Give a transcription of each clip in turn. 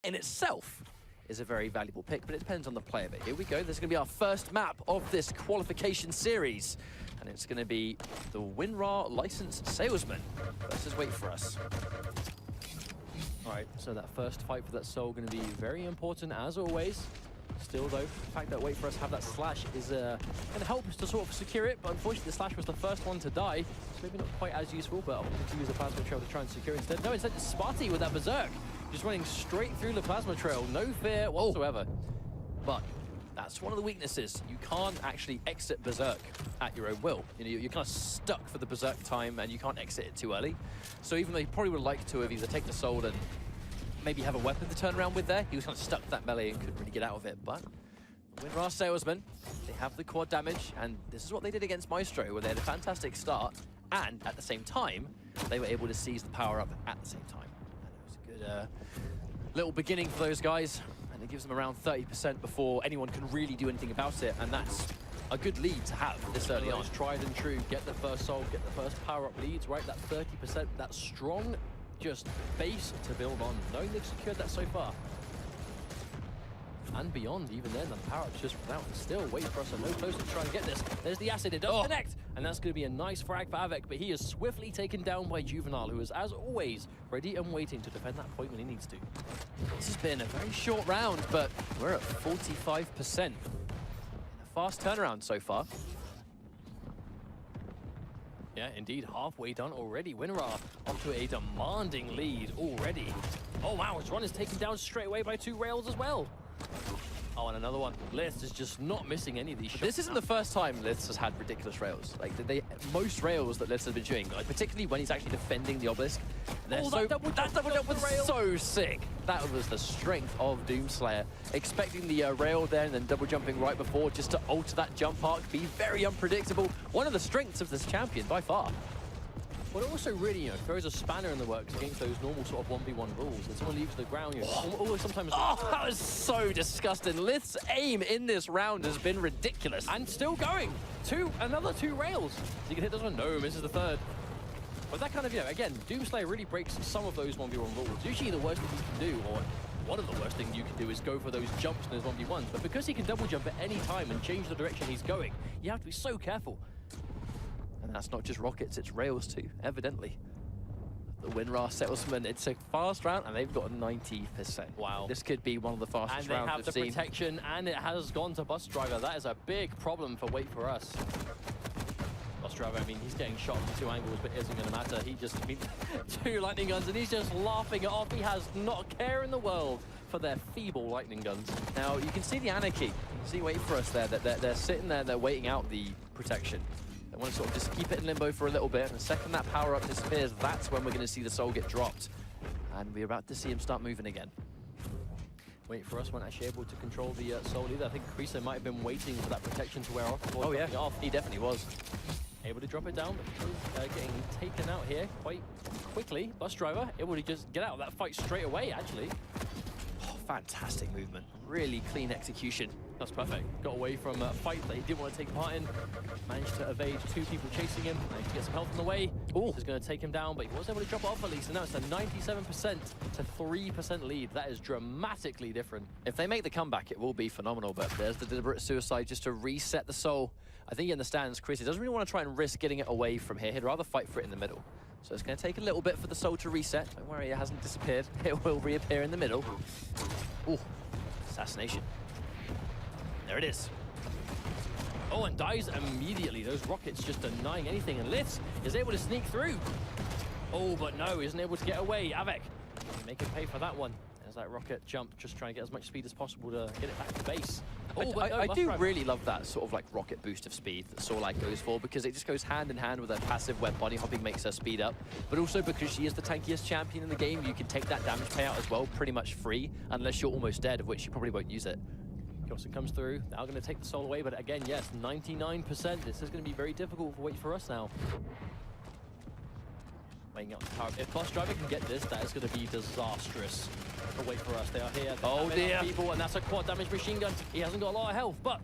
in itself is a very valuable pick, but it depends on the player. But here we go. This is going to be our first map of this qualification series. And it's going to be the Winrar licensed salesman versus Wait4us. All right, so that first fight for that soul going to be very important as always. Still though, the fact that Wait4us have that slash is going to help us to sort of secure it, but unfortunately the slash was the first one to die, so maybe not quite as useful, but I'll to use the plasma trail to try and secure it instead. No, instead it's Sparty with that berserk, just running straight through the plasma trail, no fear whatsoever. But that's one of the weaknesses. You can't actually exit berserk at your own will. You know, you're kind of stuck for the berserk time and you can't exit it too early. So even though you probably would like to have either taken the soul and maybe have a weapon to turn around with there, he was kind of stuck to that melee and couldn't really get out of it. But Winrar salesmen, they have the quad damage, and this is what they did against Maestro, where they had a fantastic start, and at the same time, they were able to seize the power-up at the same time. And it was a good little beginning for those guys, and it gives them around 30% before anyone can really do anything about it, and that's a good lead to have this early on. Tried and true, get the first soul, get the first power-up leads, right? That 30%, that strong just base to build on, knowing they've secured that so far. And beyond, even then, the power-up's just run out, and still Wait4us are no closer to trying to get this. There's the acid, it does connect! And that's going to be a nice frag for Avec, but he is swiftly taken down by Juvenile, who is, as always, ready and waiting to defend that point when he needs to. This has been a very short round, but we're at 45%. In a fast turnaround so far. Yeah, indeed, halfway done already. Winrar off to a demanding lead already. Oh wow, Xron is taken down straight away by 2 rails as well. Oh, and another one. Lith is just not missing any of these shots. This isn't the first time Lith has had ridiculous rails. Like, most rails that Lith has been doing, like, particularly when he's actually defending the obelisk. That double jump was so sick. That was the strength of Doomslayer. Expecting the rail there and then double jumping right before just to alter that jump arc, be very unpredictable. One of the strengths of this champion by far. But it also really, you know, throws a spanner in the works against those normal sort of 1v1 rules. And someone leaves the ground, you know, sometimes... Oh, that was so disgusting. Lith's aim in this round has been ridiculous. And still going. Another 2 rails. So you can hit this one. No, misses the third. But that kind of, you know, again, Doomslayer really breaks some of those 1v1 rules. Usually the worst thing you can do, or one of the worst things you can do, is go for those jumps in those 1v1s. But because he can double jump at any time and change the direction he's going, you have to be so careful. And that's not just rockets, it's rails too, evidently. The Winrar salesman, it's a fast round, and they've got a 90%. Wow. This could be one of the fastest rounds we've seen. And they have the protection, and it has gone to Bus Driver. That is a big problem for Wait4us. Bus Driver, I mean, he's getting shot from 2 angles, but it isn't going to matter. He just, 2 lightning guns, and he's just laughing it off. He has not a care in the world for their feeble lightning guns. Now, you can see the anarchy. You can see Wait4us there, that they're sitting there, they're waiting out the protection. They want to sort of just keep it in limbo for a little bit, and the second that power-up disappears, that's when we're going to see the soul get dropped. And we're about to see him start moving again. Wait4us weren't actually able to control the soul either. I think krysa might have been waiting for that protection to wear off before dropping it off. He definitely was. Able to drop it down, but getting taken out here quite quickly. Bus Driver able to just get out of that fight straight away, actually. Fantastic movement. Really clean execution. That's perfect. Got away from a fight that he didn't want to take part in. Managed to evade 2 people chasing him. Managed to get some health in the way. This is going to take him down, but he was able to drop it off at least. And now it's a 97% to 3% lead. That is dramatically different. If they make the comeback, it will be phenomenal. But there's the deliberate suicide just to reset the soul. I think he understands Chris. He doesn't really want to try and risk getting it away from here. He'd rather fight for it in the middle. So it's going to take a little bit for the soul to reset. Don't worry, it hasn't disappeared. It will reappear in the middle. Ooh, assassination. There it is. Oh, and dies immediately. Those rockets just denying anything. And Lith is able to sneak through. Oh, but no, isn't able to get away. Avec, make him pay for that one. There's that rocket jump, just trying to get as much speed as possible to get it back to base. Oh, I do really love that sort of like rocket boost of speed that Soulite goes for, because it just goes hand in hand with her passive where body hopping makes her speed up. But also because she is the tankiest champion in the game, you can take that damage payout as well pretty much free, unless you're almost dead, of which you probably won't use it. Johnson comes through, now going to take the soul away, but again, yes, 99%. This is going to be very difficult for Wait4us now. Weighing out the power. If Bus Driver can get this, that is going to be disastrous for Wait4us. They are here. Oh dear. People, and that's a quad damage machine gun. He hasn't got a lot of health, but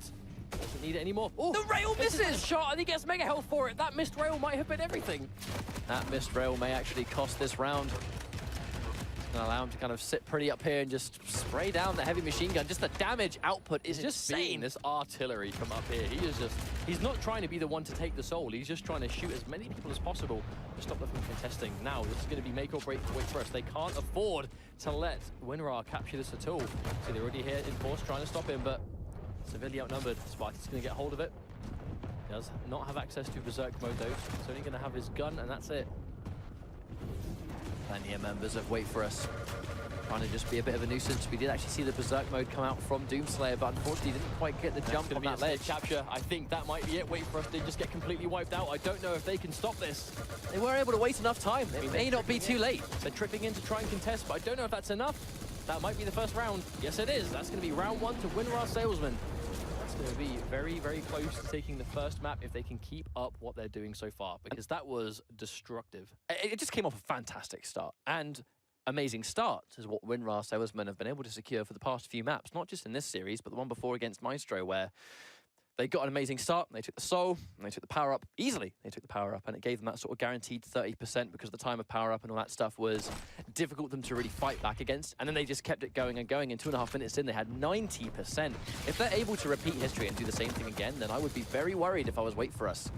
doesn't need it anymore. Oh, the rail misses! Shot, and he gets mega health for it. That missed rail might have been everything. That missed rail may actually cost this round. gonna allow him to kind of sit pretty up here and just spray down the heavy machine gun. Just the damage output is just insane. seeing this artillery from up here. He's not trying to be the one to take the soul. He's just trying to shoot as many people as possible to stop them from contesting. Now, this is going to be make or break for Wait4us. They can't afford to let Winrar capture this at all. So they're already here in force trying to stop him, but severely outnumbered. Sparty's going to get hold of it. He does not have access to Berserk mode though. He's only going to have his gun and that's it. Plenty of members of Wait4us trying to just be a bit of a nuisance. We did actually see the Berserk mode come out from Doomslayer, but unfortunately didn't quite get the jump on that ledge. Capture. I think that might be it. Wait4us did just get completely wiped out. I don't know if they can stop this. They were able to wait enough time. It may not be too late. They're tripping in to try and contest, but I don't know if that's enough. That might be the first round. Yes, it is. That's going to be round 1 to Winrar Salesman. That's going to be very, very close to taking the first map if they can keep up what they're doing so far, because that was destructive. It just came off a fantastic start, and amazing start is what Winrar Salesmen have been able to secure for the past few maps, not just in this series, but the one before against Maestro, where they got an amazing start, they took the soul, and they took the power-up easily. They took the power-up, and it gave them that sort of guaranteed 30% because the time of power-up and all that stuff was difficult for them to really fight back against. And then they just kept it going and going, and 2.5 minutes in, they had 90%. If they're able to repeat history and do the same thing again, then I would be very worried if I was Wait4us.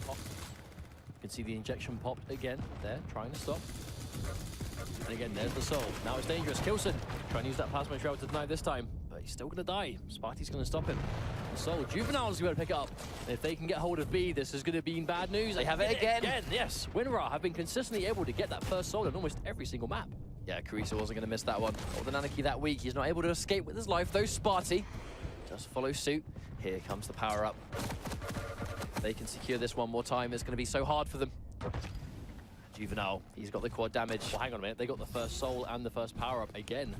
You can see the injection popped again there, trying to stop. And again, there's the soul. Now it's dangerous. Kilson trying to use that plasma trail to deny this time, but he's still going to die. Sparty's going to stop him. The soul. Juvenile's going to pick it up. And if they can get hold of B, this is going to be bad news. They have it again. Yes. Winrar have been consistently able to get that first soul in almost every single map. Yeah, krysa wasn't going to miss that one. Or the Nanaki that week. He's not able to escape with his life, though. Sparty just follow suit. Here comes the power-up. If they can secure this one more time, it's going to be so hard for them. Juvenile, he's got the quad damage. Well, hang on a minute. They got the first soul and the first power-up again.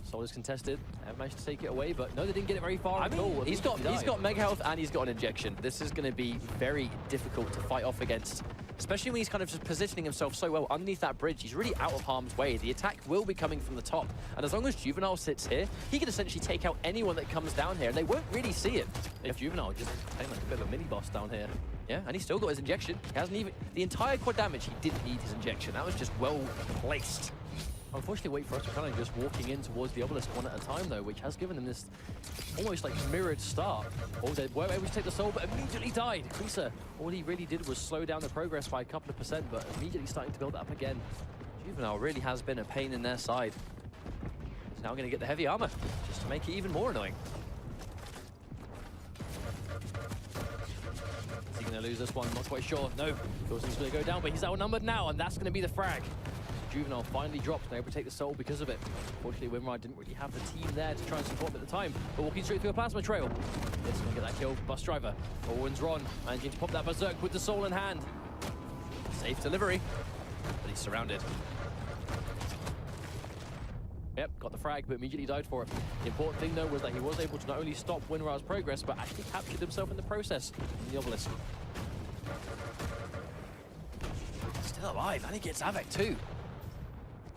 Soul is contested. They haven't managed to take it away, but no, they didn't get it very far at all. He's got mega health and he's got an injection. This is going to be very difficult to fight off against, especially when he's kind of just positioning himself so well underneath that bridge. He's really out of harm's way. The attack will be coming from the top, and as long as Juvenile sits here, he can essentially take out anyone that comes down here, and they won't really see him. If Juvenile just playing like a bit of a mini-boss down here. Yeah, and he's still got his injection. He hasn't even... The entire quad damage, he didn't need his injection. That was just well placed. Unfortunately, Wait4us are kind of just walking in towards the obelisk one at a time, though, which has given them this almost like mirrored start. Oh, they were able to take the soul, but immediately died. Krysa, all he really did was slow down the progress by a couple of percent, but immediately starting to build it up again. Juvenile really has been a pain in their side. He's now going to get the heavy armor, just to make it even more annoying. Is he going to lose this one? Not quite sure. No, Kilson's going to go down, but he's outnumbered now, and that's going to be the frag. Juvenile finally dropped, and able to take the soul because of it. Fortunately, Winrar didn't really have the team there to try and support him at the time, but walking straight through a plasma trail. It's going to get that kill. Bus driver, Winrar managing to pop that berserk with the soul in hand. Safe delivery, but he's surrounded. Yep, got the frag, but immediately died for it. The important thing, though, was that he was able to not only stop Winrar's progress, but actually captured himself in the process in the obelisk. Still alive, and he gets Havoc too.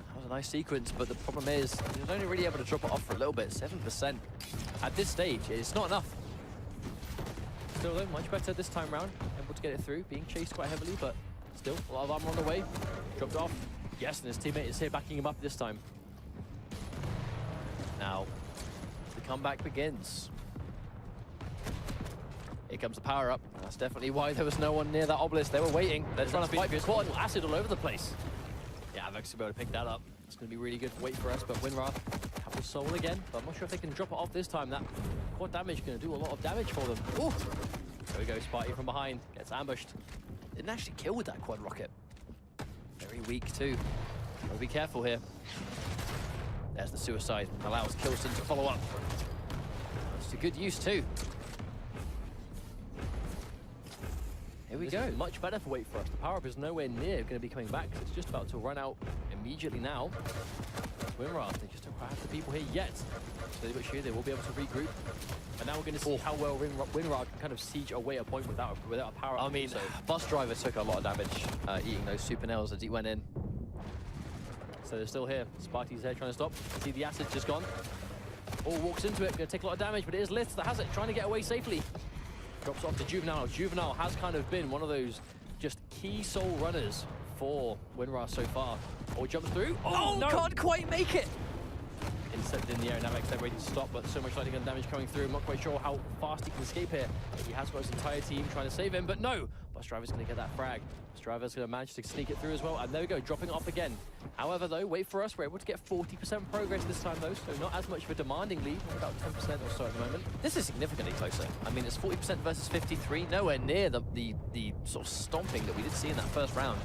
That was a nice sequence, but the problem is, he was only really able to drop it off for a little bit, 7%. At this stage, it's not enough. Still, though, much better this time round. Able to get it through, being chased quite heavily, but still, a lot of armor on the way. Dropped off. Yes, and his teammate is here backing him up this time. Now, the comeback begins. Here comes the power-up. That's definitely why there was no one near that obelisk. They were waiting. They're trying to fight for quad. Acid all over the place. Yeah, I've actually been able to pick that up. It's going to be really good for Wait4us, but Winrar have the soul again. But I'm not sure if they can drop it off this time. That quad damage is going to do a lot of damage for them. Ooh. There we go, Sparty from behind. Gets ambushed. Didn't actually kill with that quad rocket. Very weak too. Gotta be careful here. There's the suicide. Allows Kilson to follow up. It's to good use too. Here we go. Much better for Wait4us. The power-up is nowhere near going to be coming back. It's just about to run out immediately now. Winrar, they just don't quite have the people here yet. So they will be able to regroup. And now we're going to see how well Winrar can kind of siege away a point without a power-up. I mean, Bus Driver took a lot of damage eating those super nails as he went in. So they're still here. Sparty's there trying to stop. See the acid just gone. Oh, walks into it. Going to take a lot of damage, but it is Lith that has it, trying to get away safely. Drops off to Juvenile. Juvenile has kind of been one of those just key soul runners for Winrar so far. Oh, jumps through. Oh, no! can't quite make it. Intercepted in the air, Navex there ready to stop, but so much lightning gun damage coming through. I'm not quite sure how fast he can escape here. He has got his entire team trying to save him, but no! Bus Driver's going to get that frag. Bus Driver's going to manage to sneak it through as well, and there we go, dropping off again. However, though, Wait4us, we're able to get 40% progress this time, though, so not as much of a demanding lead, about 10% or so at the moment. This is significantly closer. I mean, it's 40% versus 53, nowhere near the sort of stomping that we did see in that first round.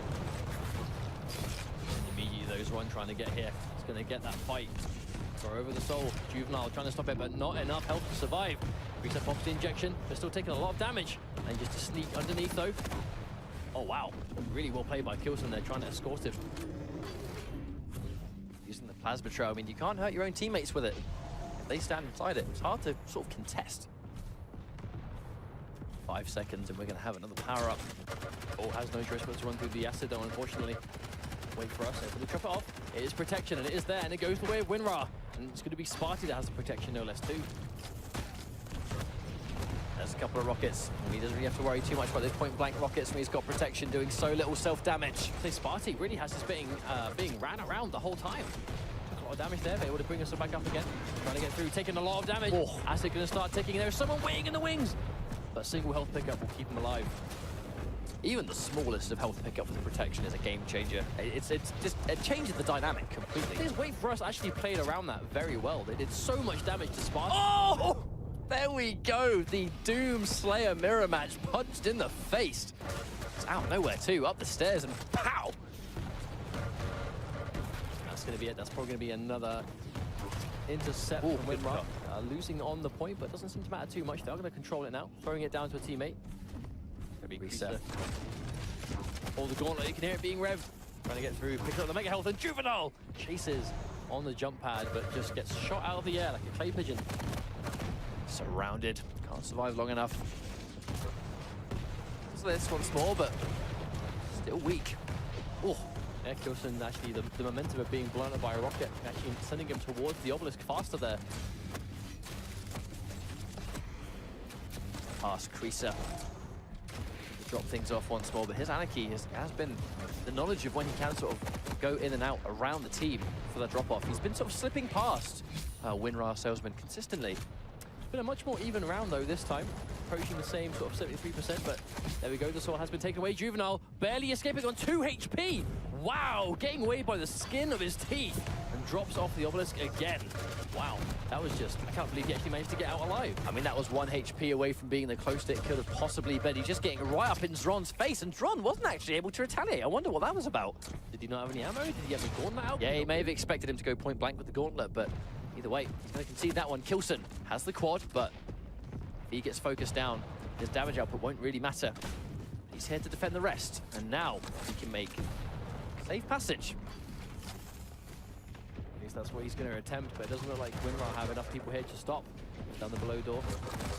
And immediately, though, Xron trying to get here. He's going to get that fight. Throw over the soul. Juvenile trying to stop it, but not enough health to survive. Reset pops the injection. They're still taking a lot of damage. And just to sneak underneath, though. Oh, wow. Really well played by Kilson there, trying to escort him. Using the plasma trail, I mean, you can't hurt your own teammates with it. If they stand inside it, it's hard to sort of contest. 5 seconds, and we're going to have another power-up. Oh, has no choice but to run through the acid, though, unfortunately. Wait4us, able to trap it off. It is protection, and it is there, and it goes the way of Winrar. And it's going to be Sparty that has the protection, no less, too. There's a couple of rockets. He doesn't really have to worry too much about those point-blank rockets when he's got protection doing so little self-damage. So Sparty really has this being ran around the whole time. Took a lot of damage there, but able to bring us back up again. Trying to get through, taking a lot of damage. Oh. Acid going to start ticking. There's someone waiting in the wings. But single health pickup will keep him alive. Even the smallest of health pickup for the protection is a game changer. It changes the dynamic completely. This Wait4us actually played around that very well. They did so much damage to Sparty. Oh! There we go. The Doom Slayer mirror match punched in the face. It's out of nowhere too. Up the stairs and pow! That's going to be it. That's probably going to be another intercept from Winrar. Losing on the point, but doesn't seem to matter too much. They're going to control it now. Throwing it down to a teammate. Reset. All the gauntlet, you can hear it being revved. Trying to get through, picks up the mega health, and Juvenile chases on the jump pad, but just gets shot out of the air like a clay pigeon. Surrounded. Can't survive long enough. So this one's small, but still weak. Oh. Yeah, Kilson, actually, the momentum of being blown up by a rocket, actually sending him towards the obelisk faster there. Past krysa. Drop things off once more, but his anarchy has been the knowledge of when he can sort of go in and out around the team for that drop-off. He's been sort of slipping past Winrar Salesman consistently. It's been a much more even round, though, this time. Approaching the same sort of 73%, but there we go. The sword has been taken away. Juvenile barely escaping on 2 HP. Wow, getting away by the skin of his teeth and drops off the obelisk again. Wow, that was just, I can't believe he actually managed to get out alive. I mean, that was 1 HP away from being the closest it could have possibly been. He's just getting right up in Xron's face, and Xron wasn't actually able to retaliate. I wonder what that was about. Did he not have any ammo? Did he have the gauntlet out? Yeah, he may have expected him to go point blank with the gauntlet, but either way, he's going to concede that one. Kilson has the quad, but if he gets focused down, his damage output won't really matter. He's here to defend the rest, and now he can make safe passage. At least that's what he's going to attempt, but it doesn't look like Winrar have enough people here to stop. Down the below door.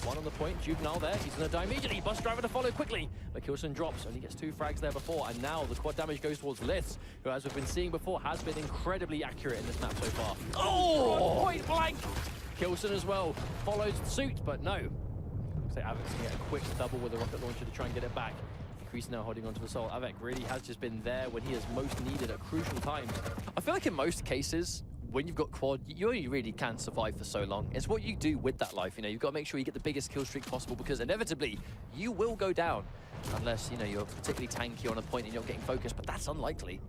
One on the point, Juvenile there. He's going to die immediately. Bus Driver to follow quickly. But Kilson drops, only gets 2 frags there before, and now the quad damage goes towards Liths, who, as we've been seeing before, has been incredibly accurate in this map so far. Oh! Point blank! Kilson as well follows suit, but no. Looks like Avek's going to get a quick double with a rocket launcher to try and get it back. Krysa now holding onto the soul. Avek really has just been there when he is most needed at crucial times. I feel like in most cases, when you've got quad, you only really can survive for so long. It's what you do with that life, you know. You've got to make sure you get the biggest kill streak possible, because inevitably you will go down unless, you know, you're particularly tanky on a point and you're getting focused, but that's unlikely.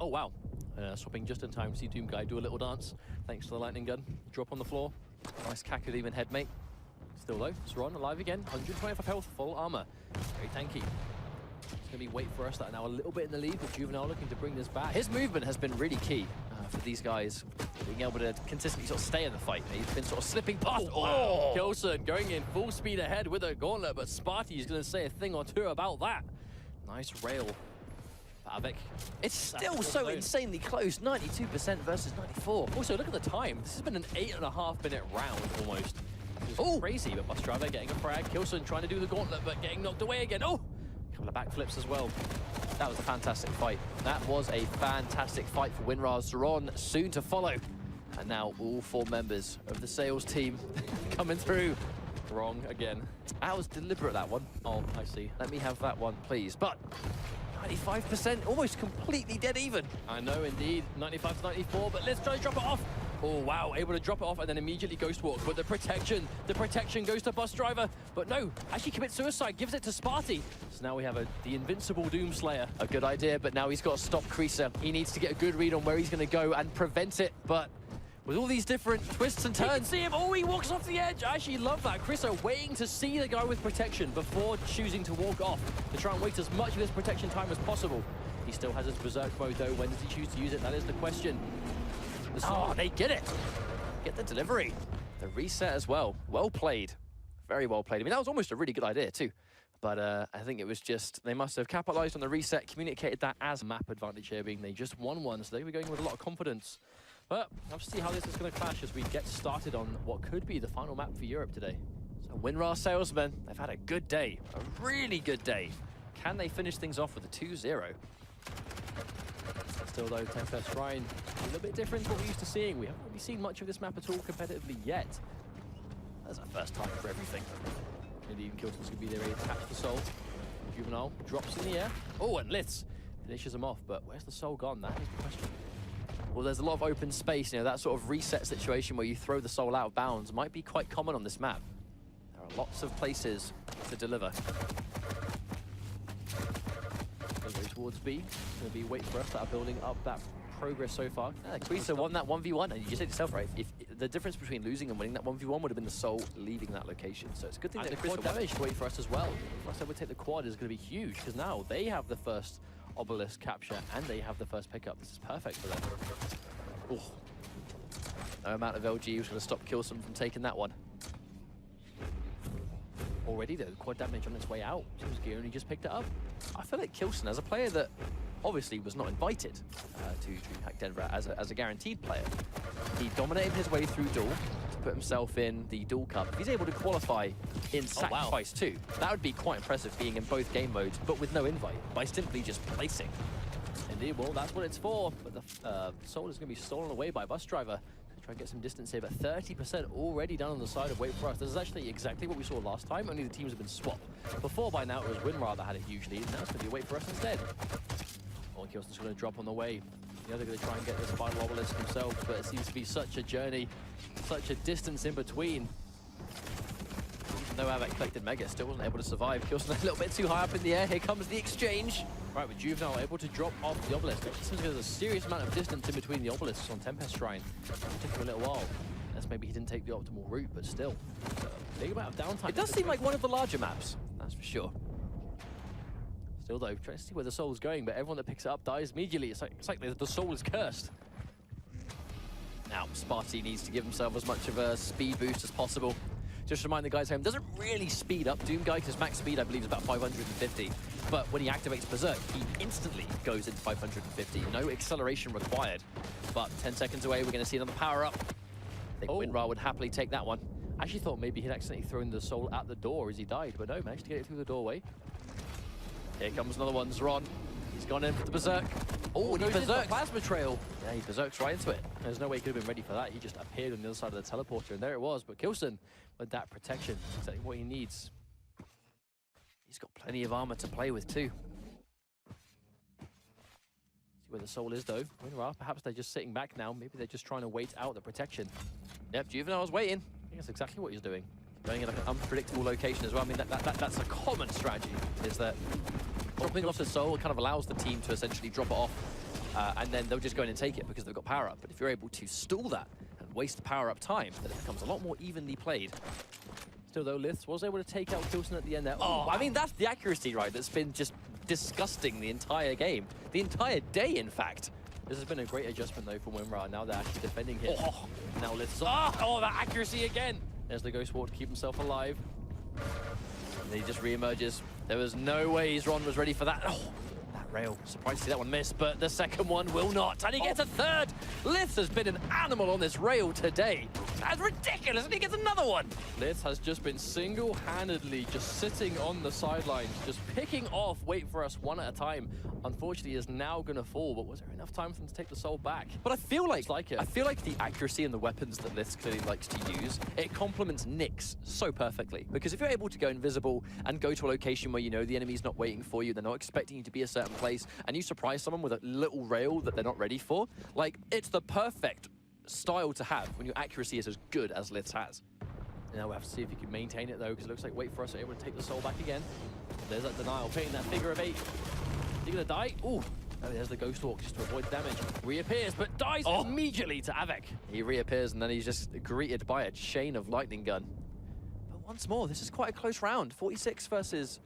Oh, wow. Swapping just in time to see Doom Guy do a little dance. Thanks to the lightning gun. Drop on the floor. Nice Kakulim head, mate. Still though, Xron alive again. 125 health, full armor. Very tanky. It's going to be Wait4us that are now a little bit in the lead, but Juvenile looking to bring this back. His movement has been really key for these guys, being able to consistently sort of stay in the fight. He's been sort of slipping past. Oh! Kilson going in full speed ahead with a gauntlet, but Sparty is going to say a thing or two about that. Nice rail. Avek. It's still so insanely close, 92% versus 94. Also, look at the time. This has been an 8.5 minute round almost. Oh, crazy, but Bus Driver getting a frag. Kilson trying to do the gauntlet, but getting knocked away again. Oh, a couple of backflips as well. That was a fantastic fight. That was a fantastic fight for Winrar. Xron soon to follow. And now all 4 members of the sales team coming through. Wrong again. That was deliberate, that one. Oh, I see. Let me have that one, please. But 95%, almost completely dead even. I know, indeed. 95 to 94, but let's try to drop it off. Oh, wow, able to drop it off and then immediately ghost walk. But the protection goes to Bus Driver. But no, actually commits suicide, gives it to Sparty. So now we have the invincible Doomslayer. A good idea, but now he's got to stop krysa. He needs to get a good read on where he's going to go and prevent it. But with all these different twists and You can turns, see him. Oh, he walks off the edge. I actually love that. krysa waiting to see the guy with protection before choosing to walk off to try and waste as much of his protection time as possible. He still has his berserk mode though. When does he choose to use it? That is the question. oh, they get it. Get the delivery. The reset as well. Well played. Very well played. I mean, that was almost a really good idea too. But I think it was just, they must have capitalized on the reset, communicated that as map advantage here, being they just won one, so they were going with a lot of confidence. But I'll see how this is going to clash as we get started on what could be the final map for Europe today. So Winrar Salesmen, they've had a good day. A really good day. Can they finish things off with a 2-0? Still though, Tempest Shrine, a little bit different to what we're used to seeing. We haven't really seen much of this map at all competitively yet. That's our first time for everything. Indeed, Kilton's going to be there, attach the soul. Juvenile drops in the air. Oh, and Litz finishes him off, but where's the soul gone? That is the question. Well, there's a lot of open space, you know, that sort of reset situation where you throw the soul out of bounds might be quite common on this map. There are lots of places to deliver. Towards B, it's going to be Wait4us that are building up that progress so far. Yeah, krysa won that 1v1, and you just said yourself, right? If the difference between losing and winning that 1v1 would have been the soul leaving that location. So it's a good thing And that the quad krysa won. damage to Wait4us as well. Plus, I would take the quad is going to be huge because now they have the first obelisk capture and they have the first pickup. This is perfect for them. Oh. No amount of LG was going to stop Kilson from taking that one. Already though, the quad damage on its way out. Seems like he only just picked it up. I feel like Kilson, as a player that obviously was not invited to DreamHack Denver as a guaranteed player, he dominated his way through Duel to put himself in the Duel Cup. If he's able to qualify in Sacrifice too, that would be quite impressive, being in both game modes, but with no invite, by simply just placing. Indeed, well, that's what it's for. But the soul is going to be stolen away by Bus Driver. Try and get some distance here, but 30% already done on the side of Wait4us. This is actually exactly what we saw last time, only the teams have been swapped. Before, by now, it was Winrar that had a huge lead, now it's going to be Wait4us instead. Well, Kilson's going to drop on the way. The other going to try and get this final obelisk themselves, but it seems to be such a journey, such a distance in between. No Havoc collected Mega, still wasn't able to survive. Kilson a little bit too high up in the air. Here comes the exchange. Right, with Juvenile able to drop off the obelisk. Actually seems like there's a serious amount of distance in between the obelisks on Tempest Shrine. It took him a little while. Unless maybe he didn't take the optimal route, but still. Big amount of downtime. It does seem like one of the larger maps, that's for sure. Still though, trying to see where the soul is going, but everyone that picks it up dies immediately. It's like the soul is cursed. Now, Sparty needs to give himself as much of a speed boost as possible. Just remind the guys home, doesn't really speed up Doom Guy, because max speed, I believe, is about 550. But when he activates Berserk, he instantly goes into 550. No acceleration required. But 10 seconds away, we're going to see another power-up. I think Winrar would happily take that one. I actually thought maybe he'd accidentally thrown the soul at the door as he died, but no, managed to get it through the doorway. Here comes another one, Xron. He's gone in for the Berserk. Oh, and he berserks. Plasma Trail. Yeah, he berserks right into it. There's no way he could have been ready for that. He just appeared on the other side of the teleporter, and there it was. But Kilson, with that protection, exactly what he needs. He's got plenty of armor to play with too. See where the soul is though. Winrar, perhaps they're just sitting back now. Maybe they're just trying to wait out the protection. Yep, Juvenile's waiting. I think that's exactly what he's doing. Going in like an unpredictable location as well. I mean, that's a common strategy, is that dropping off the soul kind of allows the team to essentially drop it off, and then they'll just go in and take it because they've got power up. But if you're able to stall that and waste power up time, then it becomes a lot more evenly played. Still though, Liths was able to take out Kilson at the end there. Oh, wow. I mean, that's the accuracy, right? That's been just disgusting the entire game. The entire day, in fact. This has been a great adjustment though for Winrar. Now they're actually defending him. Oh. Now Liths. Oh, that accuracy again. There's the Ghost Ward to keep himself alive. And he just re-emerges. There was no way Xron was ready for that. Oh, that rail. Surprised to see that one miss, but the second one will not. And he gets a third. Liths has been an animal on this rail today. That's ridiculous, and he gets another one. Litz has just been single-handedly just sitting on the sidelines, just picking off Wait4us one at a time. Unfortunately, is now going to fall, but was there enough time for them to take the soul back? But I feel like, it. I feel like the accuracy and the weapons that Litz clearly likes to use, it complements Nyx so perfectly. Because if you're able to go invisible and go to a location where you know the enemy's not waiting for you, they're not expecting you to be a certain place, and you surprise someone with a little rail that they're not ready for, like, it's the perfect style to have when your accuracy is as good as Litz has. Now we'll have to see if he can maintain it though, because it looks like Wait4us are able to take the soul back again. There's that denial, painting that figure of 8. Is he gonna die? Ooh, oh, there's the Ghost Walk just to avoid damage. Reappears, but dies immediately to Avec. He reappears and then he's just greeted by a chain of lightning gun. But once more, this is quite a close round. 46 versus,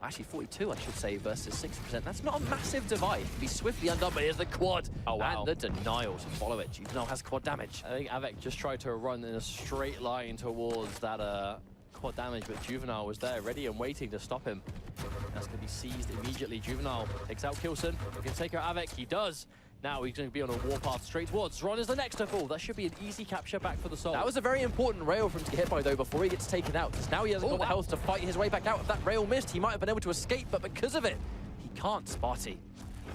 actually 42 I should say, versus 60%. That's not a massive divide. Be swiftly undone, but here's the quad. Oh, wow. And the denial to follow it. Juvenile has quad damage. I think Avec just tried to run in a straight line towards that quad damage, but Juvenile was there ready and waiting to stop him. That's going to be seized immediately. Juvenile takes out Kilson. He can take out Avec. He does. Now he's going to be on a warpath straight towards. Xron is the next to fall. That should be an easy capture back for the soul. That was a very important rail for him to get hit by, though, before he gets taken out. Because now he hasn't got the health to fight his way back out. If that rail missed, he might have been able to escape, but because of it, he can't. Sparty.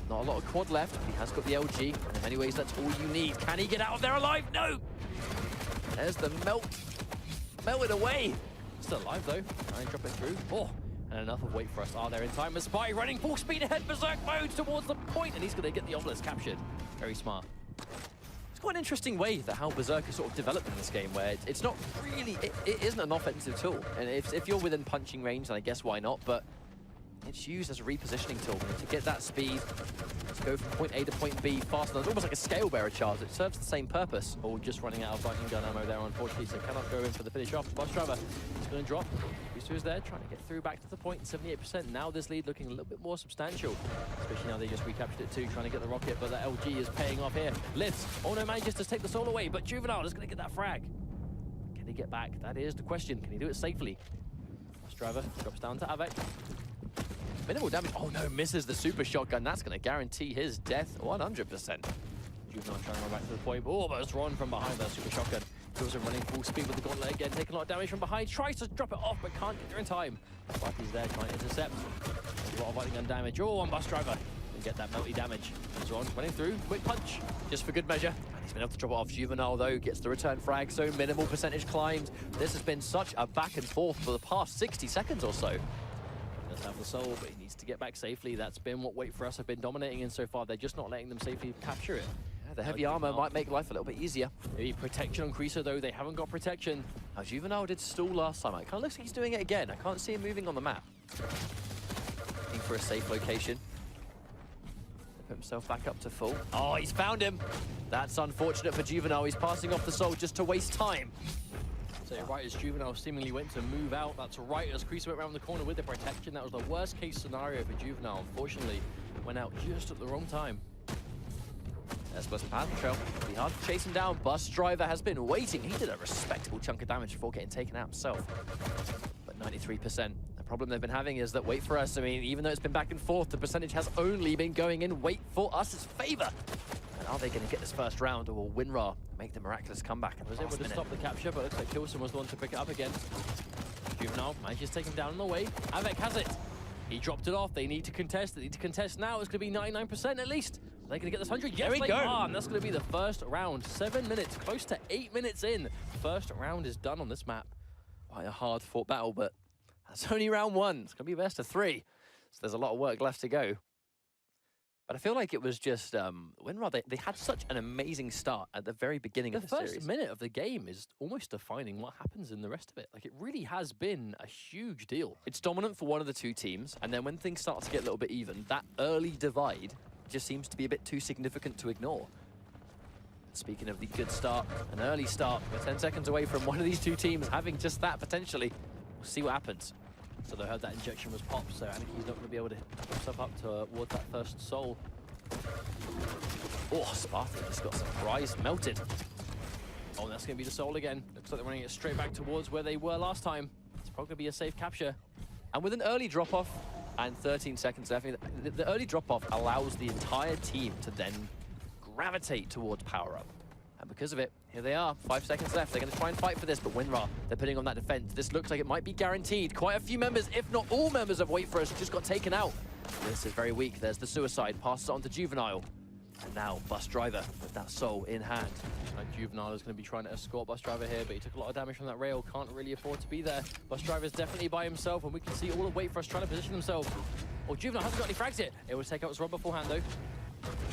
Not a lot of quad left. He has got the LG. And in many ways, that's all you need. Can he get out of there alive? No! There's the melt. Melted away. Still alive, though. Try and drop it through. Oh! And enough of Wait4us are there in time. Spy running full speed ahead, berserk mode towards the point, and he's going to get the obelisk captured. Very smart. It's quite an interesting way that how berserk is sort of developed in this game, where it's not really, it isn't an offensive tool. And if you're within punching range, then I guess why not, but it's used as a repositioning tool to get that speed, to go from point A to point B faster. It's almost like a scale bearer charge. It serves the same purpose. Oh, just running out of lightning gun ammo there, unfortunately, so cannot go in for the finish off. Bus driver is going to drop. Krysa is there, trying to get through back to the point, 78%. Now this lead looking a little bit more substantial, especially now they just recaptured it too, trying to get the rocket, but the LG is paying off here. Litz, oh no, manages to take the soul away, but Juvenile is going to get that frag. Can he get back? That is the question. Can he do it safely? Bus driver drops down to Avec. Minimal damage. Oh no, misses the super shotgun. That's going to guarantee his death 100%. Juvenile trying to run back to the point. Oh, but it's Ron from behind that super shotgun. Kilson running full speed with the gauntlet again, taking a lot of damage from behind. Tries to drop it off, but can't get there in time. Sparky's there trying to intercept. A lot of lightning gun damage. Oh, one bus driver. And get that melty damage. Ron running through. Quick punch. Just for good measure. And he's been able to drop it off. Juvenile, though, gets the return frag, so minimal percentage climbed. This has been such a back and forth for the past 60 seconds or so. Does have the soul, but he needs to get back safely. That's been what Wait4us have been dominating in so far. They're just not letting them safely capture it. Yeah, the heavy armor might make life a little bit easier. Maybe protection on Krysa, though. They haven't got protection. Now, Juvenile did stall last time. It kind of looks like he's doing it again. I can't see him moving on the map. Looking for a safe location. Put himself back up to full. Oh, he's found him. That's unfortunate for Juvenile. He's passing off the soul just to waste time. So right as Juvenile seemingly went to move out, that's right as Krysa went around the corner with the protection. That was the worst case scenario for Juvenile. Unfortunately, went out just at the wrong time. There's Bus Path Trail. It'll be hard to chase him down. Bus driver has been waiting. He did a respectable chunk of damage before getting taken out himself. But 93%. The problem they've been having is that Wait4us, I mean, even though it's been back and forth, the percentage has only been going in Wait4us' favor. And are they going to get this first round, or will Winrar make the miraculous comeback? And was able to stop the capture, but looks like Kilson was the one to pick it up again. Juvenile manages to take him down on the way. Avec has it. He dropped it off. They need to contest. They need to contest now. It's going to be 99% at least. Are they going to get this 100? Yes, they are. And that's going to be the first round. 7 minutes, close to 8 minutes in. First round is done on this map. Quite a hard-fought battle, but that's only round one. It's going to be best of 3. So there's a lot of work left to go. But I feel like it was just Winrar. They had such an amazing start at the very beginning of the series. The first minute of the game is almost defining what happens in the rest of it. Like, it really has been a huge deal. It's dominant for one of the two teams, and then when things start to get a little bit even, that early divide just seems to be a bit too significant to ignore. Speaking of the good start, an early start, we're 10 seconds away from one of these two teams having just that potentially. We'll see what happens. So they heard that injection was popped, so Anaki's not going to be able to put himself up towards that first soul. Oh, Sparty just got surprised, melted. Oh, that's going to be the soul again. Looks like they're running it straight back towards where they were last time. It's probably going to be a safe capture. And with an early drop-off and 13 seconds left, the early drop-off allows the entire team to then gravitate towards power-up. And because of it, here they are. 5 seconds left. They're going to try and fight for this, but Winrar, they're putting on that defense. This looks like it might be guaranteed. Quite a few members, if not all members of Wait4us, just got taken out. This is very weak. There's the suicide. Passes it on to Juvenile. And now Bus Driver with that soul in hand. Juvenile is going to be trying to escort Bus Driver here, but he took a lot of damage from that rail. Can't really afford to be there. Bus Driver is definitely by himself, and we can see all of Wait4us trying to position themselves. Oh, Juvenile hasn't got any frags yet. It will take out Xron beforehand, though.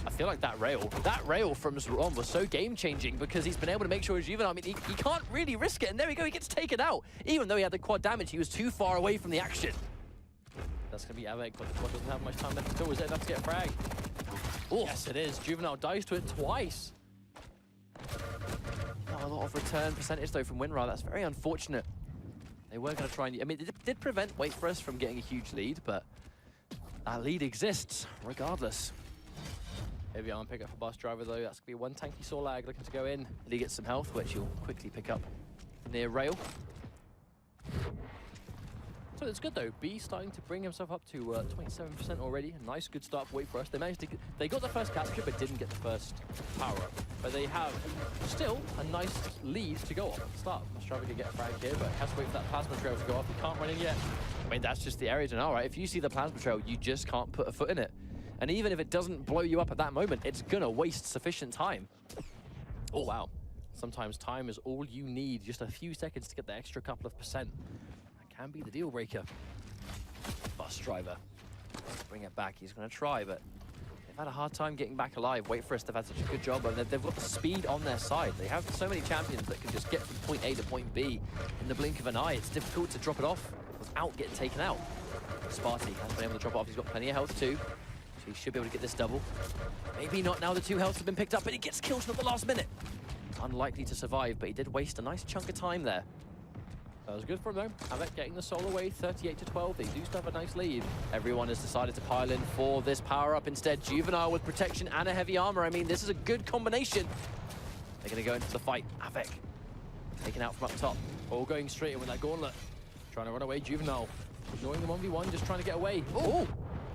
I feel like that rail from Xron was so game-changing because he's been able to make sure Juvenile, I mean, he can't really risk it, and there we go, he gets taken out. Even though he had the quad damage, he was too far away from the action. That's going to be Avec, but the quad doesn't have much time left at all. Is it enough to get a frag? Oh, yes, it is. Juvenile dies to it twice. Not a lot of return percentage, though, from Winrar. That's very unfortunate. They were going to try and... I mean, it did prevent Wait4us from getting a huge lead, but that lead exists regardless. Heavy arm pickup for Bus Driver, though. That's going to be one tanky Sorlag looking to go in. He gets some health, which he'll quickly pick up near rail. So it's good, though. B starting to bring himself up to 27% already. A nice, good start for Wait4us. They managed to they got the first capture, but didn't get the first power-up. But they have still a nice lead to go on at the start. Bus Driver can get a frag here, but has to wait for that plasma trail to go off. He can't run in yet. I mean, that's just the area to know, right? If you see the plasma trail, you just can't put a foot in it. And even if it doesn't blow you up at that moment, it's gonna waste sufficient time. Oh, wow. Sometimes time is all you need. Just a few seconds to get the extra couple of percent. That can be the deal breaker. Bus Driver. Bring it back. He's gonna try, but they've had a hard time getting back alive. Wait4us, they've had such a good job, and they've got the speed on their side. They have so many champions that can just get from point A to point B in the blink of an eye. It's difficult to drop it off without getting taken out. Sparty has been able to drop it off. He's got plenty of health too. So he should be able to get this double. Maybe not now the 2 healths have been picked up, but he gets killed at the last minute. Unlikely to survive, but he did waste a nice chunk of time there. That was good for him, though. Avec getting the soul away, 38-12. They do still have a nice lead. Everyone has decided to pile in for this power-up instead. Juvenile with protection and a heavy armor. I mean, this is a good combination. They're going to go into the fight. Avec taken out from up top. All going straight in with that gauntlet. Trying to run away, Juvenile. Ignoring the 1v1, just trying to get away. Oh!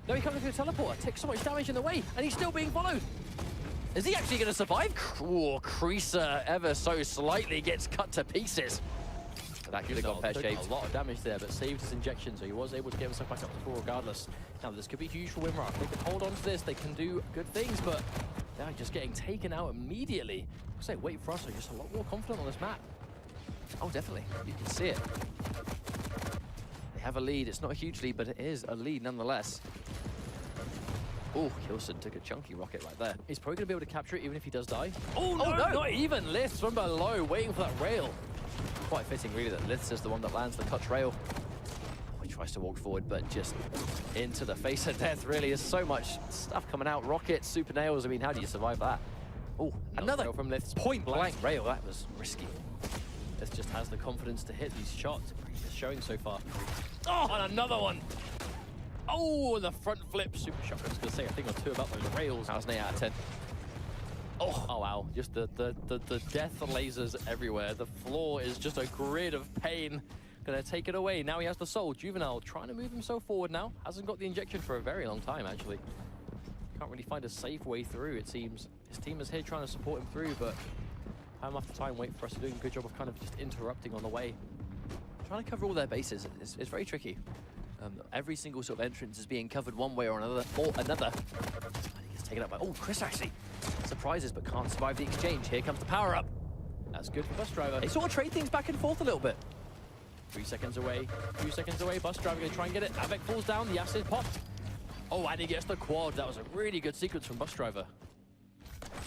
No, he comes through the teleporter. Takes so much damage in the way, and he's still being followed. Is he actually going to survive? Oh, krysa ever so slightly gets cut to pieces. But that could have gone pear-shaped. A lot of damage there, but saved his injection, so he was able to get himself back up to 4 regardless. Now, this could be huge for Winrar. If they can hold on to this, they can do good things, but they're just getting taken out immediately. I say, Wait4us are just a lot more confident on this map. Oh, definitely. You can see it. They have a lead. It's not a huge lead, but it is a lead nonetheless. Oh, Kilson took a chunky rocket right there. He's probably going to be able to capture it even if he does die. Oh, no, not even. Liths from below, waiting for that rail. Quite fitting, really, that Liths is the one that lands the cut rail. Oh, he tries to walk forward, but just into the face of death, really. There's so much stuff coming out. Rockets, super nails. I mean, how do you survive that? Oh, another from Liths. Point-blank rail. That was risky. Liths just has the confidence to hit these shots. It's showing so far. Oh, and another one. Oh, the front flip. Super shock. I was going to say a thing or two about those rails. That was an 8 out of 10. Oh, wow. Just the death lasers everywhere. The floor is just a grid of pain. Gonna take it away. Now he has the soul. Juvenile trying to move himself forward now. Hasn't got the injection for a very long time, actually. Can't really find a safe way through, it seems. His team is here trying to support him through, but time after time, Wait4us are doing a good job of kind of just interrupting on the way. Trying to cover all their bases is very tricky. Every single sort of entrance is being covered one way or another. And he gets taken up by... Oh, Chris actually surprises but can't survive the exchange. Here comes the power-up. That's good for Bus Driver. They sort of trade things back and forth a little bit. 3 seconds away. 2 seconds away. Bus Driver going to try and get it. Avec falls down. The acid popped. Oh, and he gets the quad. That was a really good sequence from Bus Driver.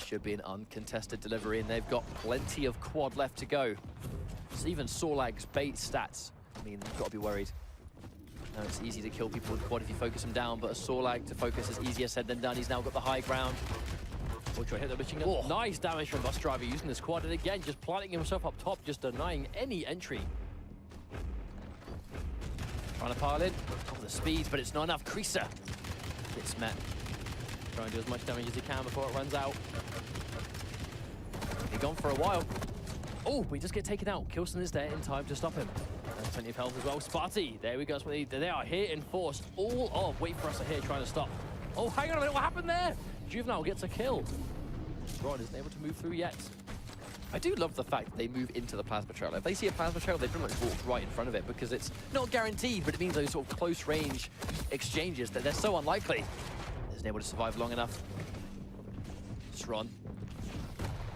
Should be an uncontested delivery, and they've got plenty of quad left to go. It's even Sorlag's bait stats. I mean, you've got to be worried. No, it's easy to kill people with quad if you focus them down, but a Sorlag to focus is easier said than done. He's now got the high ground. Ultra hit the machine gun. Oh. Nice damage from Bus Driver using this quad, and again, just planting himself up top, just denying any entry. Trying to pile in. Oh, the speed, but it's not enough. krysa gets met. Trying to do as much damage as he can before it runs out. He's gone for a while. Oh, we just get taken out. Kilson is there in time to stop him. There's plenty of health as well. Sparty, there we go. They are here in force. All of Wait4us are here trying to stop. Oh, hang on a minute, what happened there? Juvenile gets a kill. Xron isn't able to move through yet. I do love the fact that they move into the plasma trail. If they see a plasma trail, they pretty much walk right in front of it because it's not guaranteed, but it means those sort of close range exchanges that they're so unlikely. Isn't able to survive long enough. Xron.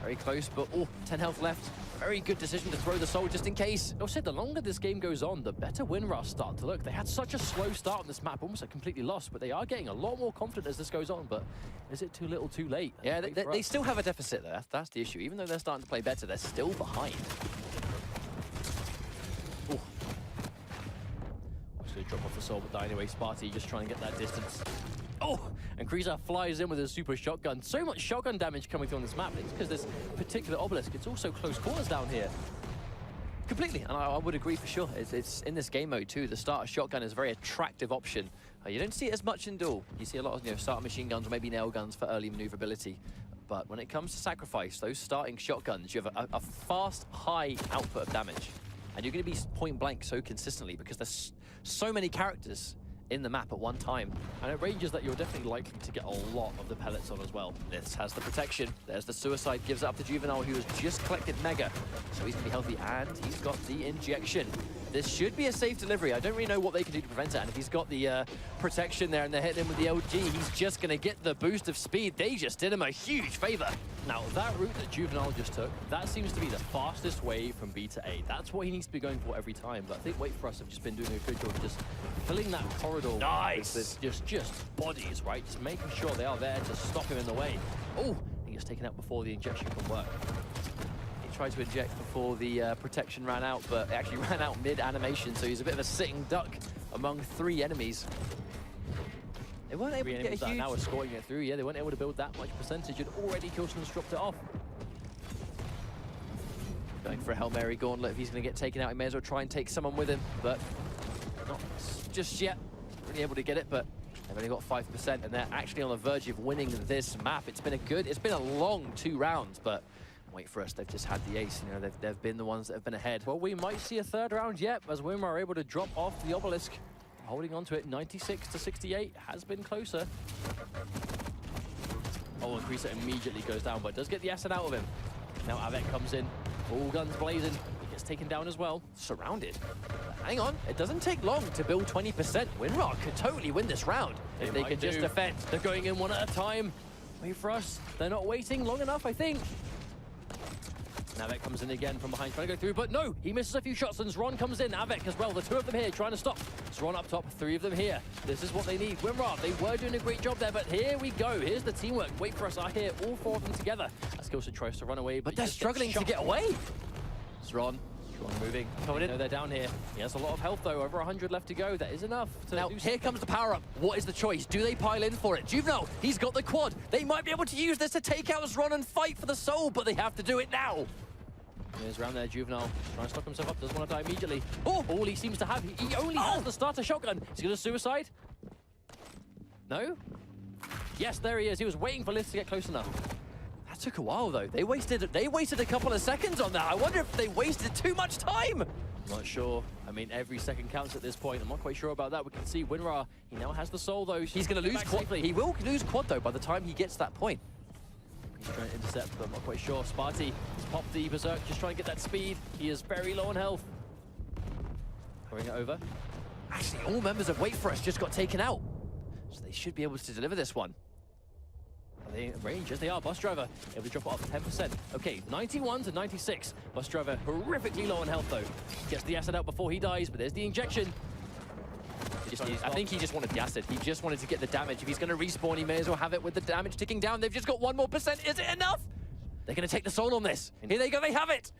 Very close, but 10 health left. Very good decision to throw the soul just in case. I said the longer this game goes on, the better Winrar start to look. They had such a slow start on this map, almost like completely lost, but they are getting a lot more confident as this goes on. But is it too little, too late? Yeah, they still have a deficit there. That's the issue. Even though they're starting to play better, they're still behind. Ooh. Actually, drop off the soul, but anyway, Sparty just trying to get that distance. Oh, and krysa flies in with his super shotgun. So much shotgun damage coming through on this map. It's because this particular obelisk, it's also close quarters down here. Completely, and I would agree for sure. It's in this game mode too. The starter shotgun is a very attractive option. You don't see it as much in duel. You see a lot of starter machine guns or maybe nail guns for early maneuverability. But when it comes to sacrifice, those starting shotguns, you have a fast, high output of damage. And you're going to be point blank so consistently because there's so many characters in the map at one time. And at ranges that you're definitely likely to get a lot of the pellets on as well. This has the protection. There's the suicide, gives it up to Juvenile, who has just collected Mega. So he's going to be healthy, and he's got the injection. This should be a safe delivery. I don't really know what they can do to prevent it, and if he's got the protection there and they're hitting him with the LG, he's just going to get the boost of speed. They just did him a huge favor. Now, that route that Juvenile just took, that seems to be the fastest way from B to A. That's what he needs to be going for every time. But I think Wait4us have just been doing a good job of just filling that corridor with just bodies, right? Just making sure they are there to stop him in the way. Oh, he gets taken out before the injection can work. He tried to inject before the protection ran out, but it actually ran out mid-animation, so he's a bit of a sitting duck among 3 enemies. They weren't able to get a huge... Now escorting it through, yeah, they weren't able to build that much percentage, and already Kilson's dropped it off. Going for a Hail Mary gauntlet. If he's going to get taken out, he may as well try and take someone with him, but not just yet. Really able to get it, but they've only got 5%, and they're actually on the verge of winning this map. It's been a long 2 rounds, but Wait4us, they've just had the ace. You know, they've been the ones that have been ahead. Well, we might see a 3rd round yet, as Winrar are able to drop off the obelisk. Holding on to it, 96 to 68, has been closer. Oh, and krysa immediately goes down, but does get the asset out of him. Now Avec comes in, all guns blazing. He gets taken down as well. Surrounded. Hang on, it doesn't take long to build 20%. Winrar could totally win this round if they can just defend. They're going in one at a time. Wait4us, they're not waiting long enough, I think. Now Avec comes in again from behind, trying to go through, but no, he misses a few shots, and Xron comes in, Avec as well, the 2 of them here trying to stop. Xron up top, 3 of them here. This is what they need. Winrar, they were doing a great job there, but here we go. Here's the teamwork. Wait4us are here, all 4 of them together. As Kilson tries to run away, but they're struggling to get away. Xron moving, coming in. No, they're down here. He has a lot of health though, over 100 left to go. That is enough to now, do here comes the power-up. What is the choice? Do they pile in for it? Juvenile, he's got the quad. They might be able to use this to take out Xron and fight for the soul, but they have to do it now. There's around there, Juvenile, trying to stock himself up, doesn't want to die immediately. Oh, all he seems to have, he only has the starter shotgun. Is he going to suicide? No? Yes, there he is. He was waiting for Liz to get close enough. That took a while, though. They wasted a couple of seconds on that. I wonder if they wasted too much time. I'm not sure. I mean, every second counts at this point. I'm not quite sure about that. We can see Winrar, he now has the soul, though. He's going to lose quad. He will lose quad, though, by the time he gets to that point. He's trying to intercept, but I'm not quite sure. Sparty has popped the berserk, just trying to get that speed. He is very low on health. Carrying it over. Actually, all members of Wait4us just got taken out. So they should be able to deliver this one. Are they in range? Yes, they are. Bus driver able to drop it off 10%. Okay, 91 to 96. Bus driver horrifically low on health, though. Gets the acid out before he dies, but there's the injection. I think he just wanted the acid. He just wanted to get the damage. If he's going to respawn, he may as well have it with the damage ticking down. They've just got 1 more %. Is it enough? They're going to take the soul on this. Here they go. They have it.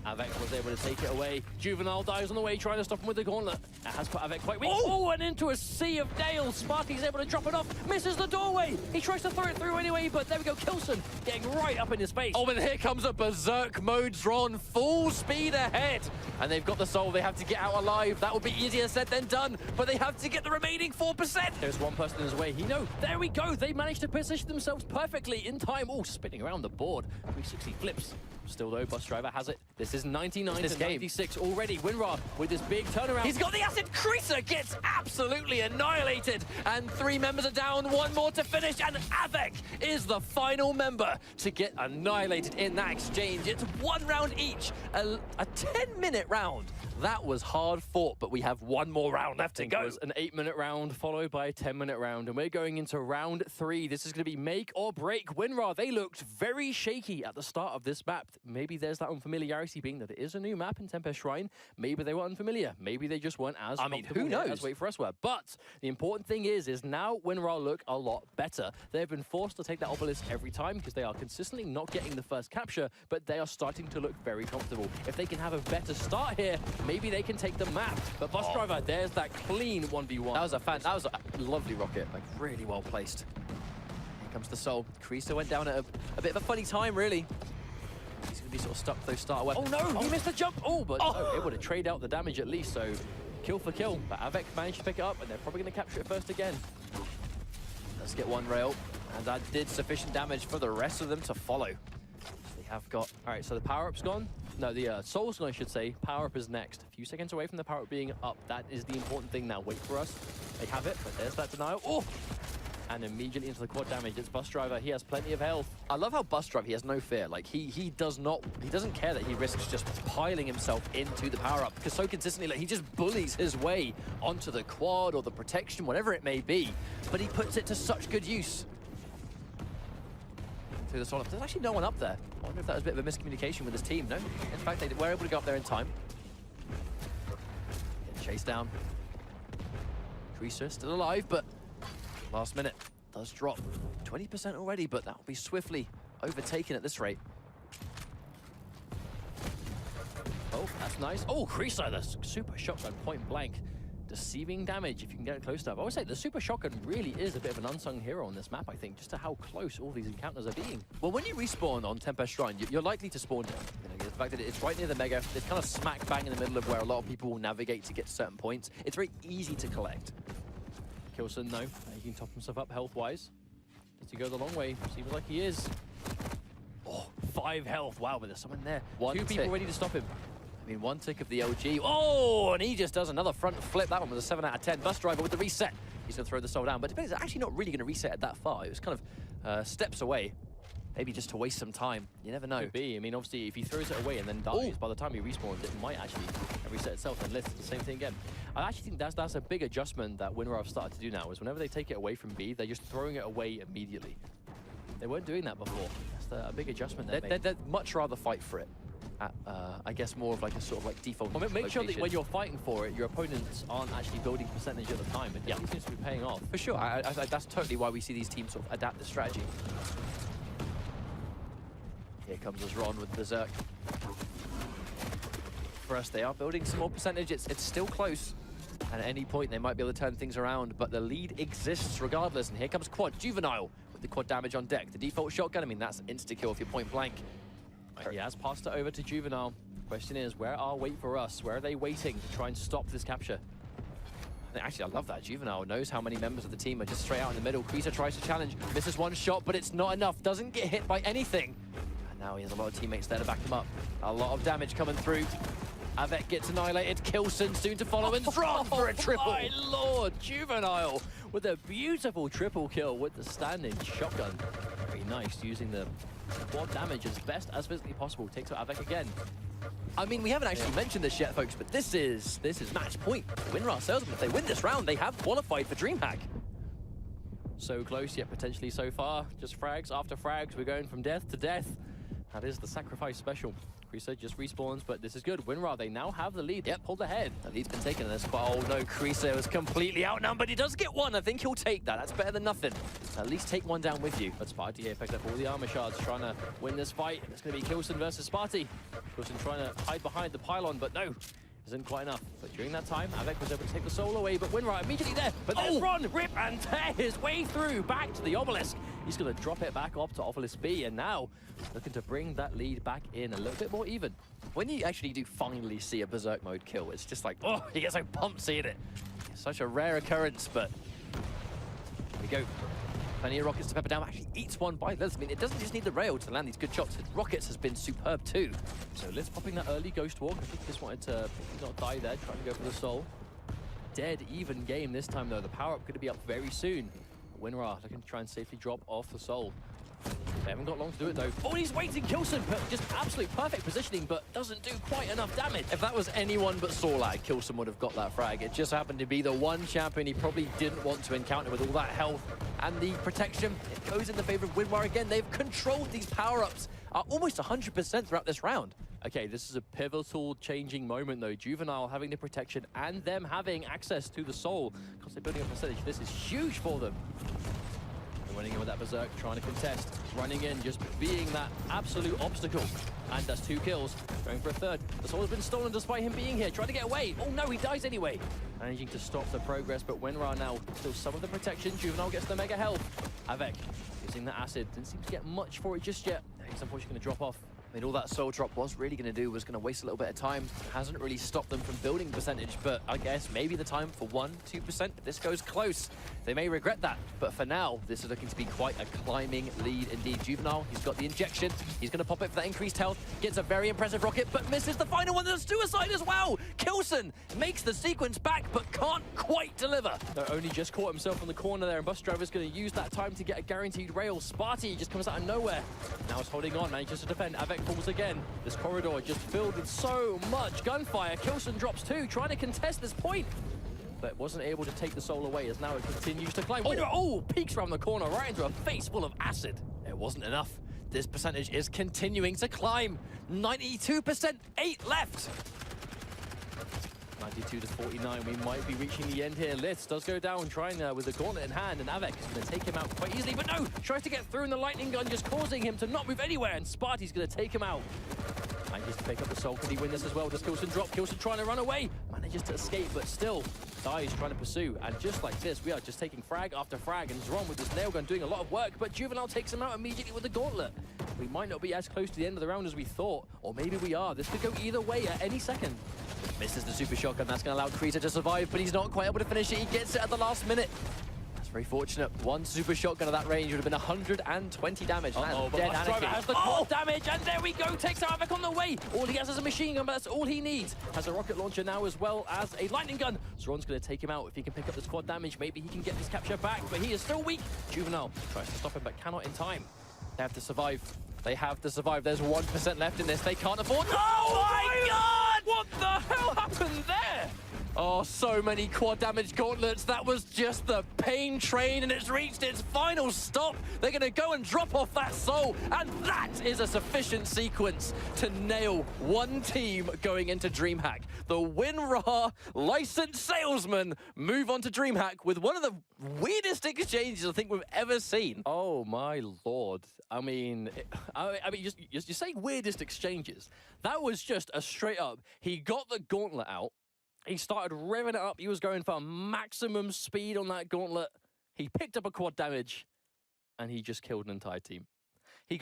Avec was able to take it away. Juvenile dies on the way, trying to stop him with the gauntlet. That has put Avec quite weak. Oh, and into a sea of nails. Sparty's able to drop it off. Misses the doorway. He tries to throw it through anyway, but there we go. Kilson getting right up in his face. Oh, and here comes a berserk mode Xron. Full speed ahead. And they've got the soul. They have to get out alive. That would be easier said than done. But they have to get the remaining 4%. There's one person in his way. There we go. They managed to position themselves perfectly in time. Oh, spinning around the board. 360 flips. Still though, Bus Driver has it. This is 99 this to game. 96 already. Winrar with this big turnaround. He's got the acid. krysa gets absolutely annihilated. And 3 members are down, 1 more to finish. And Avec is the final member to get annihilated in that exchange. It's 1 round each, a 10-minute round. That was hard fought, but we have 1 more round left to go. It was an 8-minute round followed by a 10-minute round, and we're going into round 3. This is going to be make or break. Winrar, they looked very shaky at the start of this map. Maybe there's that unfamiliarity being that it is a new map in Tempest Shrine. Maybe they were unfamiliar. Maybe they just weren't as who knows? as Wait4us were. But the important thing is now Winrar look a lot better. They've been forced to take that obelisk every time because they are consistently not getting the first capture, but they are starting to look very comfortable. If they can have a better start here, maybe they can take the map. But Bus Driver, there's that clean 1v1. That was a lovely rocket, like really well placed. Here comes the soul. krysa went down at a bit of a funny time, really. He's going to be sort of stuck with those starter weapons. Oh no, he missed the jump. Oh, but no, able to trade out the damage at least, so kill for kill. But Avec managed to pick it up, and they're probably going to capture it first again. Let's get 1 rail, and that did sufficient damage for the rest of them to follow. They have got... All right, so the power-up's gone. No, the soul's gone, I should say. Power-up is next. A few seconds away from the power-up being up. That is the important thing now. Wait4us. They have it, but there's that denial. Oh! And immediately into the quad damage. It's Bus Driver. He has plenty of health. I love how Bus Driver, he has no fear. Like, he doesn't care that he risks just piling himself into the power-up, because so consistently, like, he just bullies his way onto the quad or the protection, whatever it may be. But he puts it to such good use. Through the soul. There's actually no one up there. I wonder if that was a bit of a miscommunication with his team. No, in fact, they were able to go up there in time. Getting chased down. krysa still alive, but last minute does drop 20% already, but that will be swiftly overtaken at this rate. Oh, that's nice. Oh, krysa, the super shotgun point blank. Deceiving damage if you can get it close enough. I would say the super shotgun really is a bit of an unsung hero on this map, I think, just to how close all these encounters are being. Well, when you respawn on Tempest Shrine, you're likely to spawn down. You know, the fact that it's right near the mega, it's kind of smack bang in the middle of where a lot of people will navigate to get to certain points. It's very easy to collect. Kilson, no. He can top himself up health-wise. Does he go the long way? Seems like he is. Oh, 5 health. Wow, but there's someone there. 2 people ready to stop him. I mean, 1 tick of the OG. Oh, and he just does another front flip. That one was a 7 out of 10. Bus Driver with the reset. He's going to throw the soul down. But it's actually not really going to reset it that far. It was kind of steps away. Maybe just to waste some time. You never know. Could be. I mean, obviously, if he throws it away and then dies, by the time he respawns, it might actually reset itself and let's do the same thing again. I actually think that's a big adjustment that Winrar have started to do now, is whenever they take it away from B, they're just throwing it away immediately. They weren't doing that before. That's a big adjustment They'd much rather fight for it. I guess more of like a sort of like default. Well, make sure that when you're fighting for it, your opponents aren't actually building percentage at the time. It definitely seems to be paying off. For sure. That's totally why we see these teams sort of adapt the strategy. Here comes Xron with Berserk. For us, they are building some more percentage. It's still close. And at any point, they might be able to turn things around, but the lead exists regardless. And here comes Quad, Juvenile, with the quad damage on deck. The default shotgun, I mean, that's insta-kill if you're point blank. He has passed it over to Juvenile. Question is, where are Wait4us? Where are they waiting to try and stop this capture? Actually, I love that. Juvenile knows how many members of the team are just straight out in the middle. krysa tries to challenge, misses 1 shot, but it's not enough. Doesn't get hit by anything. And now he has a lot of teammates there to back him up. A lot of damage coming through. Avec gets annihilated. Kilson soon to follow, and Xron for a triple. My lord, Juvenile with a beautiful triple kill with the standing shotgun. Very nice, using the quad damage as best as physically possible. Takes out Avec again. I mean, we haven't actually mentioned this yet, folks, but this is match point. Winrar Salesman, if they win this round, they have qualified for DreamHack. So close, yet potentially so far. Just frags after frags. We're going from death to death. That is the sacrifice special. krysa just respawns, but this is good. Winrar, they now have the lead. Yep, pulled ahead. The lead's been taken in this qual. Oh no, krysa was completely outnumbered. He does get 1. I think he'll take that. That's better than nothing. At least take 1 down with you. But Sparty here picked up all the armor shards, trying to win this fight. It's going to be Kilson versus Sparty. Kilson trying to hide behind the pylon, but no. Isn't quite enough. But during that time, Avec was able to take the soul away, but Winrar immediately there. But there's Ron, rip and tear his way through, back to the obelisk. He's going to drop it back up to obelisk B, and now looking to bring that lead back in a little bit more even. When you actually do finally see a Berserk mode kill, it's just like, oh, you get so pumped seeing it. It's such a rare occurrence, but here we go. Plenty of rockets to pepper down. Actually eats one by Liz. I mean, it doesn't just need the rail to land these good shots. His rockets has been superb too. So Liz popping that early ghost walk. I think he just wanted to not die there, trying to go for the soul. Dead even game this time though. The power-up going to be up very soon. Winrar looking to try and safely drop off the soul. They haven't got long to do it though. Oh, and he's waiting. Kilson, just absolute perfect positioning, but doesn't do quite enough damage. If that was anyone but Sorlag, Kilson would have got that frag. It just happened to be the one champion he probably didn't want to encounter with all that health and the protection. It goes in the favor of Winrar again. They've controlled these power-ups almost 100% throughout this round. Okay, this is a pivotal changing moment though. Juvenile having the protection and them having access to the soul. Because they're building a percentage. This is huge for them. Running in with that berserk, trying to contest, running in, just being that absolute obstacle. And that's 2 kills, going for a third. The soul has been stolen despite him being here, trying to get away. Oh no, he dies anyway. Managing to stop the progress, but Winrar now still some of the protection. Juvenile gets the mega health. Avec using the acid, didn't seem to get much for it just yet. He's unfortunately going to drop off. I mean, all that soul drop was really going to do was going to waste a little bit of time. Hasn't really stopped them from building percentage, but I guess maybe the time for 1-2%. If this goes close, they may regret that. But for now, this is looking to be quite a climbing lead indeed. Juvenile, he's got the injection. He's going to pop it for that increased health. Gets a very impressive rocket, but misses the final one. There's suicide as well. Kilson makes the sequence back, but can't quite deliver. No, only just caught himself in the corner there, and Bus Driver's going to use that time to get a guaranteed rail. Sparty just comes out of nowhere. Now he's holding on, manages to defend. Avec falls again. This corridor just filled with so much gunfire. Kilson drops 2, trying to contest this point, but wasn't able to take the soul away as now it continues to climb. Oh, peeks around the corner right into a face full of acid. It wasn't enough. This percentage is continuing to climb. 92%, 8 left. 92 to 49, we might be reaching the end here. Litz does go down, trying with the gauntlet in hand, and Avec is going to take him out quite easily, but no! Tries to get through in the lightning gun, just causing him to not move anywhere, and Sparty's going to take him out. Manages to pick up the soul. Can he win this as well? Does Kilson drop? Kilson trying to run away. Manages to escape, but still dies trying to pursue. And just like this, we are just taking frag after frag, and Xron with this nail gun doing a lot of work, but Juvenile takes him out immediately with the gauntlet. We might not be as close to the end of the round as we thought, or maybe we are. This could go either way at any second. Misses the super shotgun. That's going to allow krysa to survive, but he's not quite able to finish it. He gets it at the last minute. That's very fortunate. One super shotgun at that range would have been 120 damage. But Dead Bus Driver Anakin. has the quad damage, and there we go. Takes out Avec on the way. All he has is a machine gun, but that's all he needs. Has a rocket launcher now as well as a lightning gun. Xron's going to take him out. If he can pick up this quad damage, maybe he can get this capture back, but he is still weak. Juvenile tries to stop him, but cannot in time. They have to survive. They have to survive. There's 1% left in this. They can't afford. Oh my God! What the hell happened there? Oh, so many quad damage gauntlets. That was just the pain train, and it's reached its final stop. They're going to go and drop off that soul, and that is a sufficient sequence to nail one team going into DreamHack. The Winrar licensed salesman move on to DreamHack with one of the weirdest exchanges I think we've ever seen. Oh my Lord. I mean, you're saying weirdest exchanges. That was just a straight up, he got the gauntlet out, he started revving it up, he was going for maximum speed on that gauntlet, he picked up a quad damage, and he just killed an entire team.